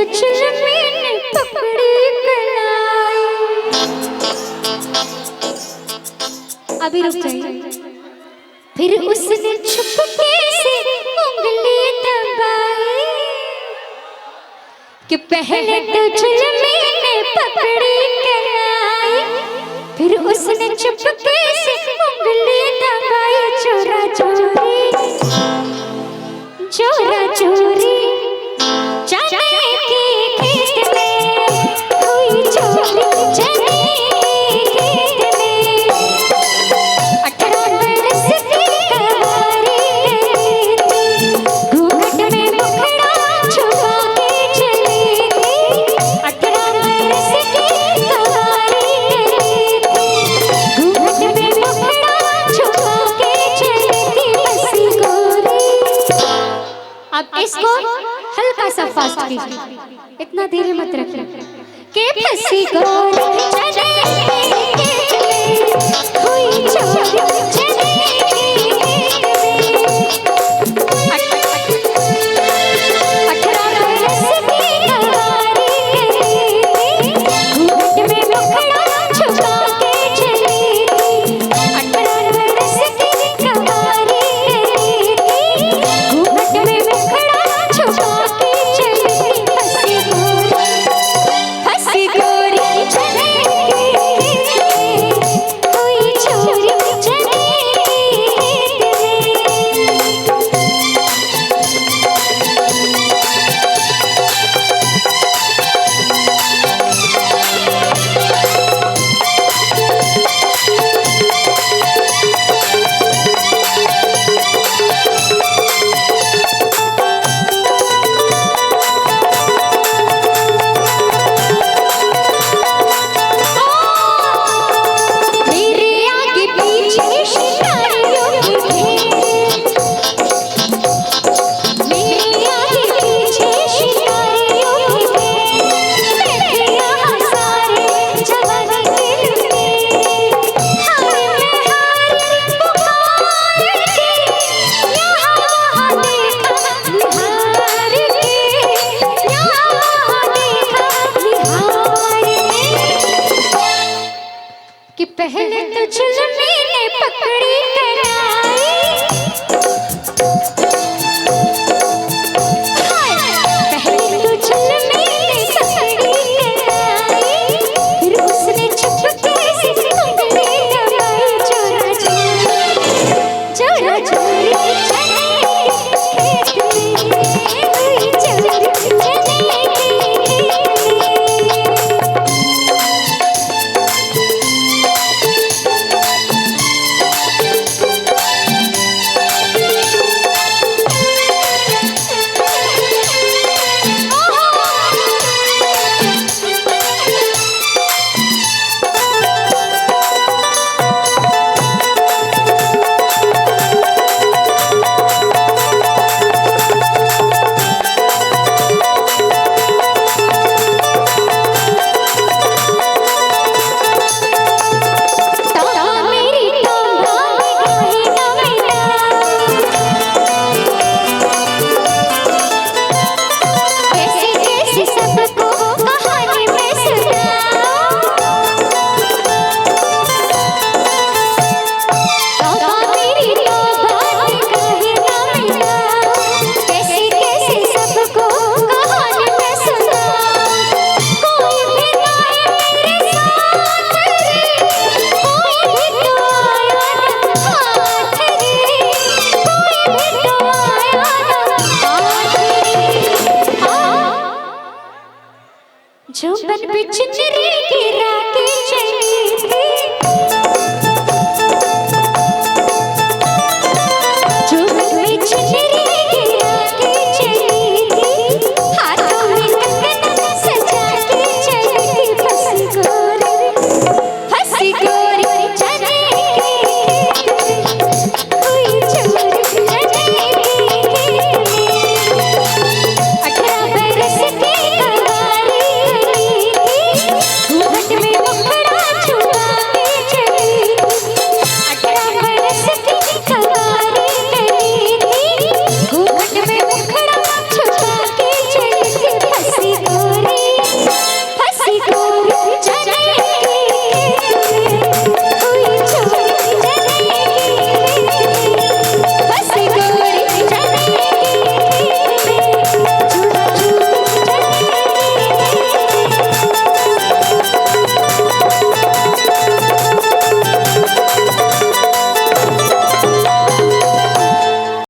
चुलमी ने पकड़ी कलाई। अभी रुक जाइए। फिर उसने चुपके से उंगली दबाई कि पहले तो चुलमी ने पकड़ी कलाई, फिर उसने चुपके से उंगली दबाई। चोरा चोरी चोरा चोरी चने के खेत में हुई चोरी, चने के खेत में 18 बरस की कवारी गई थी, घूंघट में मुखड़ा छुपा के चली थी। 18 बरस की कवारी गई थी, घूंघट में मुखड़ा छुपा के चली थी। बसी गोरी। अब इसको हल्का सा फास्ट कीजिए, इतना धीरे मत रखिए। के फंसी गोरी चने के खेत में हुई चोरी, चने के खेत में 18 बरस की कवारी गई थी, घूंघट में मुखड़ा छुपा के चली थी। 18 बरस की कवारी गई थी, घूंघट में मुखड़ा छुपा के चली थी। फंसी गोरी चने के खेत में हुई चोरी, चने के खेत में। मेरे आगे पीछे शिकारियों की भीड़, मेरे आगे पीछे शिकारियों की भीड़, बैठे यहाँ सारे जवान के लुटेरे। हाय मैं हाय पुकार के, यहाँ वहाँ देखा निहार के, यहाँ वहाँ देखा निहार के। कि पहले तो चुलमी ने पकड़ी कलाई,